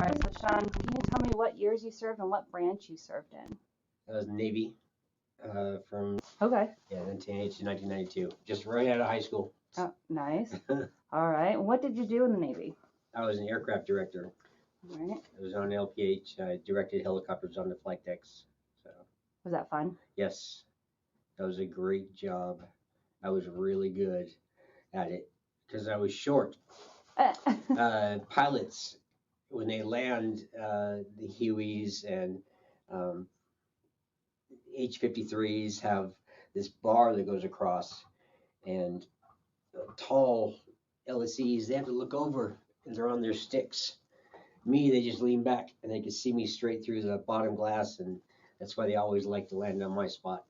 right, so Sean, can you tell me what years you served and what branch you served in? I was Navy from Okay. 1980 to 1992, just right out of high school. Oh, nice. All right. And what did you do in the Navy? I was an aircraft director. All right. I was on LPH. I directed helicopters on the flight decks. So Was that fun? yes, that was a great job. I was really good at it because I was short. Pilots, when they land the Hueys and um, H-53s have this bar that goes across, and tall LSEs, they have to look over and they're on their sticks. Me, they just lean back and they can see me straight through the bottom glass, and that's why they always like to land on my spot.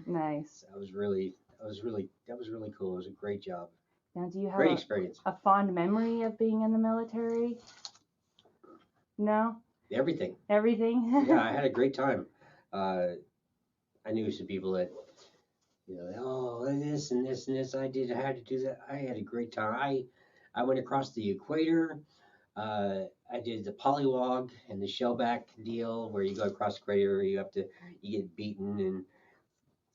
Nice. That was really cool. It was a great job. Now, do you have Great experience. a fond memory of being in the military? No? Everything. Everything? Yeah, I had a great time. I knew some people that, oh, this and this and this. I had to do that. I had a great time. I went across the equator. I did the polywog and the shellback deal where you go across the equator, you get beaten and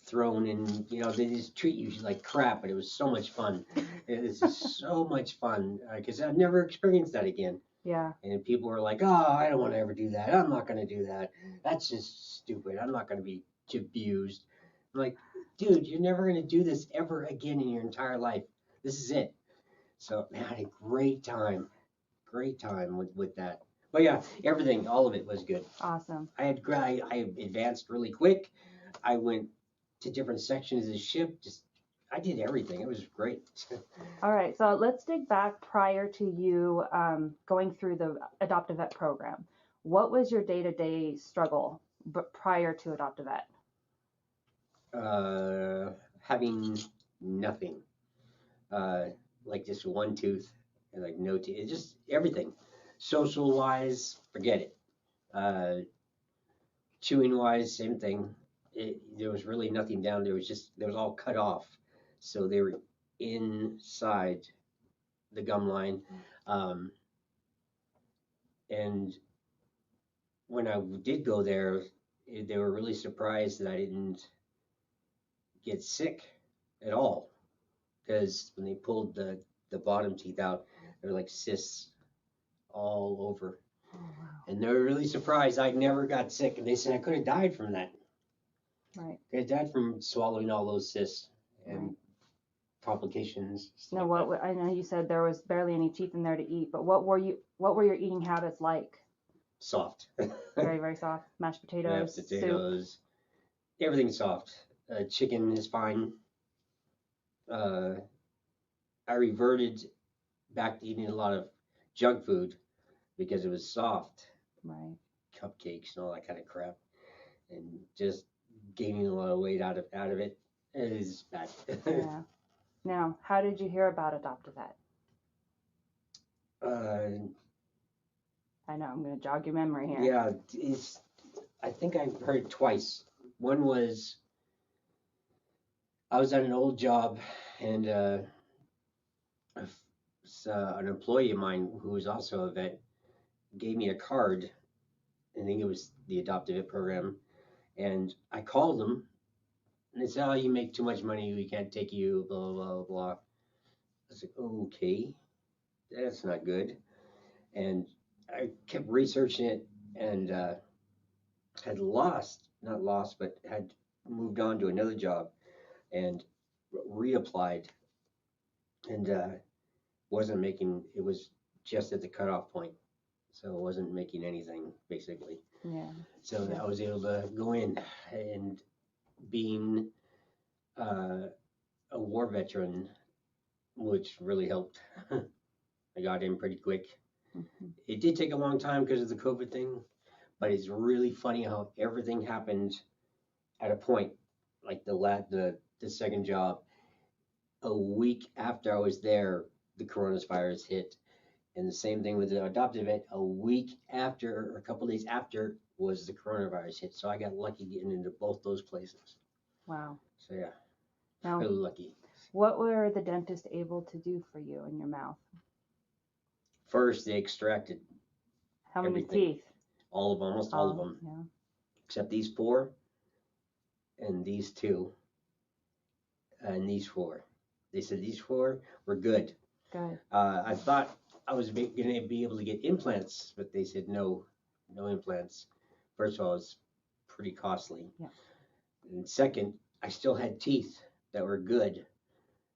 thrown, and they just treat you like crap, but it was so much fun. It was just so much fun because I've never experienced that again. Yeah. And people were like, oh, I don't want to ever do that. I'm not going to do that. That's just stupid. I'm not going to be abused. I'm like, dude, you're never going to do this ever again in your entire life. This is it. So man, I had a great time with that. But yeah, everything, all of it was good. Awesome. I advanced really quick. I went to different sections of the ship. I did everything. It was great. All right, so let's dig back prior to you going through the Adopt-A-Vet program. What was your day-to-day struggle prior to Adopt-A-Vet? Having nothing, like just one tooth and like no teeth, just everything. Social wise, forget it. Chewing wise, same thing. There was really nothing down there. There was all cut off, so they were inside the gum line. And when I did go there, they were really surprised that I didn't get sick at all, because when they pulled the bottom teeth out, there were like cysts all over. Oh, wow. And they were really surprised I never got sick, and they said I could have died from that. Right. I died from swallowing all those cysts and complications. No, I know you said there was barely any teeth in there to eat, but what were your eating habits like? Soft. Very, very soft. Mashed potatoes, potatoes, soup. Everything soft. Chicken is fine. I reverted back to eating a lot of junk food because it was soft. Right. Cupcakes and all that kind of crap, and just gaining a lot of weight out of it. It is bad. Yeah. Now, how did you hear about Adopt-A-Vet? I know I'm going to jog your memory here. Yeah, I think I've heard it twice. One was I was at an old job, and an employee of mine who was also a vet gave me a card. I think it was the Adopt-A-Vet program, and I called them, and they said, "Oh, you make too much money. We can't take you." Blah blah blah blah. I was like, "Okay, that's not good." And I kept researching it, and had not lost, but had moved on to another job, and reapplied, and wasn't making. It was just at the cutoff point, so it wasn't making anything basically. Yeah. So I was able to go in, and being a war veteran, which really helped. I got in pretty quick. Mm-hmm. It did take a long time because of the COVID thing, but it's really funny how everything happened at a point. Like the second job, a week after I was there, the coronavirus hit. And the same thing with the Adopt-A-Vet, a week after, or a couple days after, was the coronavirus hit. So I got lucky getting into both those places. Wow. So yeah, now, really lucky. What were the dentists able to do for you in your mouth? First, they extracted How many everything. teeth? All of them, almost all of them, Yeah. except these 4 and these 2 and these 4. They said these 4 were good. Good. I thought I was going to be able to get implants, but they said no, no implants. First of all, it's pretty costly. Yeah. And second, I still had teeth that were good,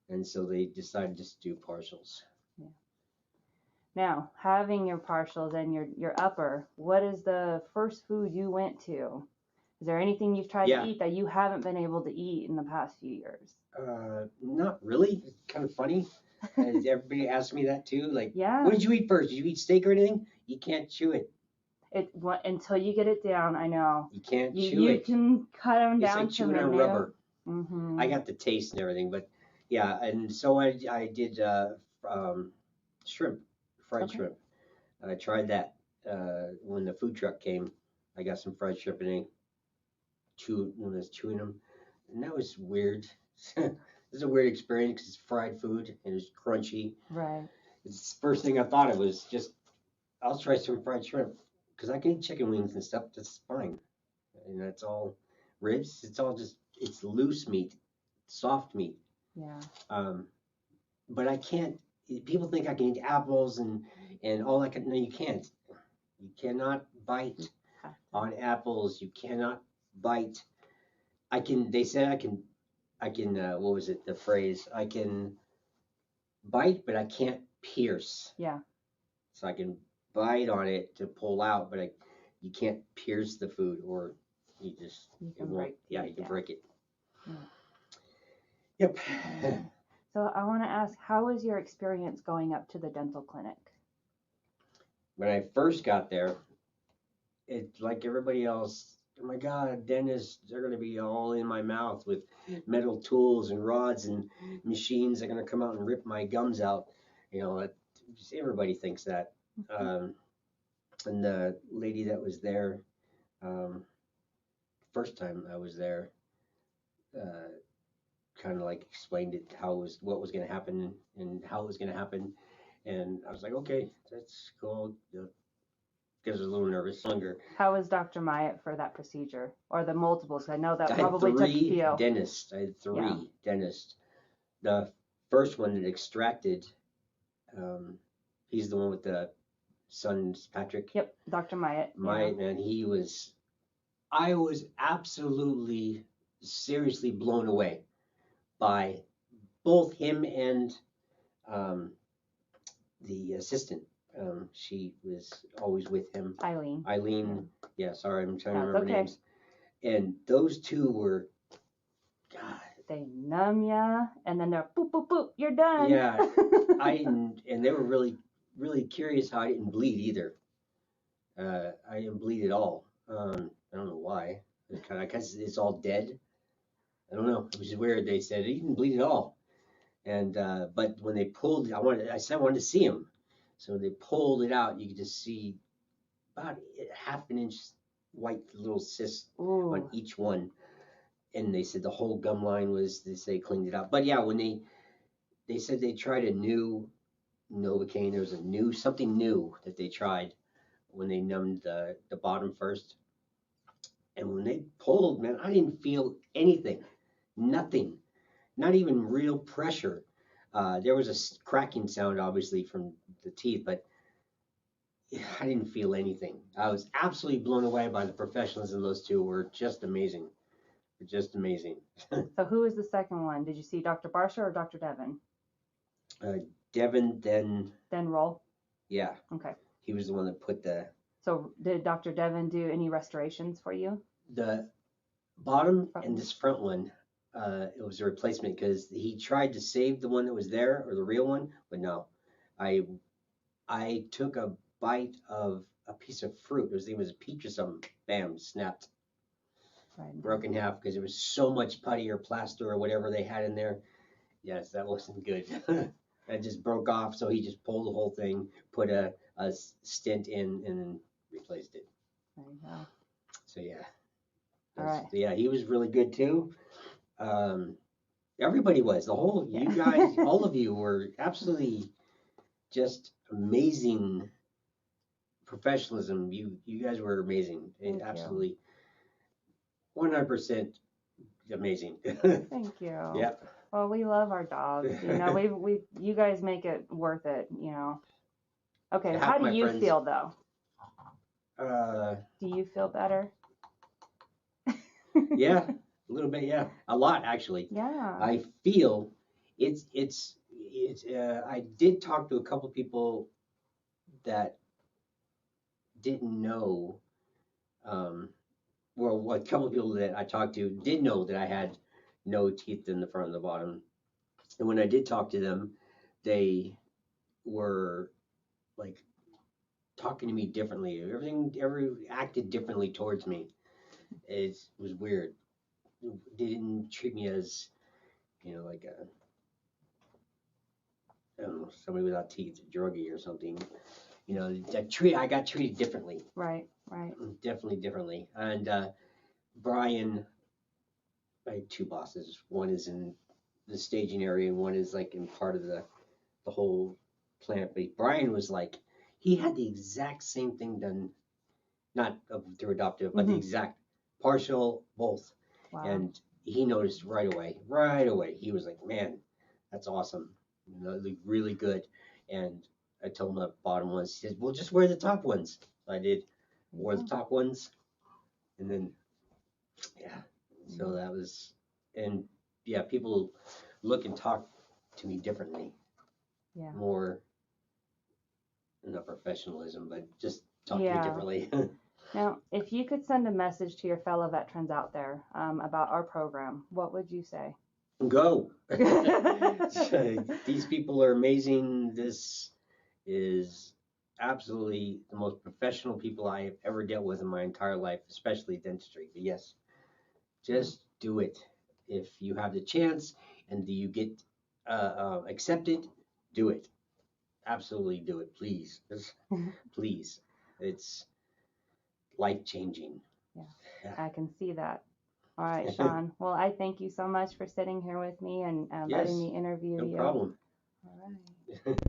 and so they decided just to do partials. Yeah. Now, having your partials and your upper, what is the first food you went to? Is there anything you've tried Yeah. to eat that you haven't been able to eat in the past few years? Not really. It's kind of funny. And everybody asks me that too. Like, Yeah. what did you eat first? Did you eat steak or anything? You can't chew it. Until you get it down, I know. You can't chew You it. can cut them It's down like to chewing on minute. rubber. Mm-hmm. I got the taste and everything, but yeah, and so I did shrimp, fried Okay. shrimp. I tried that when the food truck came. I got some fried shrimp and I was chewing them, and that was weird. It's a weird experience because it's fried food and it's crunchy. Right. It's the first thing I thought it was just I'll try some fried shrimp because I can eat chicken wings and stuff. That's fine, and that's all ribs. It's loose meat, soft meat. Yeah. But I can't. People think I can eat apples and all that. No, you can't. You cannot bite on apples. You cannot bite. I can. They said I can. I can. What was it? The phrase. I can bite, but I can't pierce. Yeah. So I can bite on it to pull out, but you can't pierce the food, or you can break. Yeah, you can break it. Yeah. Yep. So I want to ask, how was your experience going up to the dental clinic? When I first got there, it's like everybody else. Oh my God, dentists, they're going to be all in my mouth with metal tools and rods and machines. They're going to come out and rip my gums out. You know, everybody thinks that. And the lady that was there, first time I was there, kind of like explained it what was going to happen and how it was going to happen, and I was like, okay, that's cool. Because I was a little nervous, longer. How was Dr. Myatt for that procedure or the multiples? I know that I probably had took a three few. dentists. I had three Yeah. dentists. The first one that extracted, he's the one with the sons, Patrick. Yep, Dr. Myatt. Myatt, man, I was absolutely, seriously blown away by both him and the assistant. She was always with him. Eileen. Yeah, sorry, I'm trying to That's remember okay. names. And those two were, God. They numb ya, and then they're boop, boop, boop, you're done. Yeah, and they were really, really curious how I didn't bleed either. I didn't bleed at all. I don't know why. It's kind of, because it's all dead. I don't know. It was weird. They said he didn't bleed at all. And but when they pulled, I said I wanted to see him. So they pulled it out. You could just see about half an inch white little cyst on each one. And they said the whole gum line was, they cleaned it up. But yeah, when they said they tried a new Novocaine, there was something new that they tried when they numbed the bottom first. And when they pulled, man, I didn't feel anything, nothing, not even real pressure. There was a cracking sound, obviously, from the teeth, but I didn't feel anything. I was absolutely blown away by the professionalism. Those two were just amazing. Just amazing. So who was the second one? Did you see Dr. Barsha or Dr. Devin? Devin, then Roll? Yeah. Okay. He was the one that put the... So did Dr. Devin do any restorations for you? The bottom and this front one, it was a replacement because he tried to save the one that was there, or the real one, but no. I took a bite of a piece of fruit. It was a peach or something. Bam, snapped. Right. Broke in half because it was so much putty or plaster or whatever they had in there. Yes, that wasn't good. That just broke off, so he just pulled the whole thing, put a stent in, and replaced it. There you go. So yeah. All right. Yeah, he was really good too. Everybody was. You guys, all of you were absolutely just amazing professionalism. You guys were amazing. Thank you. Absolutely 100% amazing. Thank you. Yeah. Well, we love our dogs. You know, you guys make it worth it, you know. Okay, Half how do my you friends- feel though? Uh, Do you feel better? yeah, a little bit. Yeah, a lot actually. Yeah. I feel it's. I did talk to a couple people that didn't know. Well, a couple of people that I talked to did know that I had no teeth in the front and the bottom. And when I did talk to them, they were like talking to me differently. Every acted differently towards me. It was weird. They didn't treat me as, like I don't know, somebody without teeth, a druggie or something. I got treated differently. Right. Definitely differently. And Brian, I had two bosses. One is in the staging area, and one is like in part of the whole plant. But Brian was like, he had the exact same thing done, not through adoptive, but the exact partial both. Wow. And he noticed right away. Right away, he was like, "Man, that's awesome. Look really good." And I told him the bottom ones. He said, "Well, just wear the top ones." So I did. Wore the top ones, and then yeah. So that was, and yeah, people look and talk to me differently. Yeah. More, not professionalism, but just talk to Yeah. me differently. Now, if you could send a message to your fellow veterans out there about our program, what would you say? Go. These people are amazing. This is absolutely the most professional people I have ever dealt with in my entire life, especially dentistry. But yes, just do it. If you have the chance and you get accepted, do it. Absolutely do it, please. Please. It's life changing. Yeah, I can see that. All right, Sean. Well, I thank you so much for sitting here with me and letting Yes, me interview no you. problem. All right.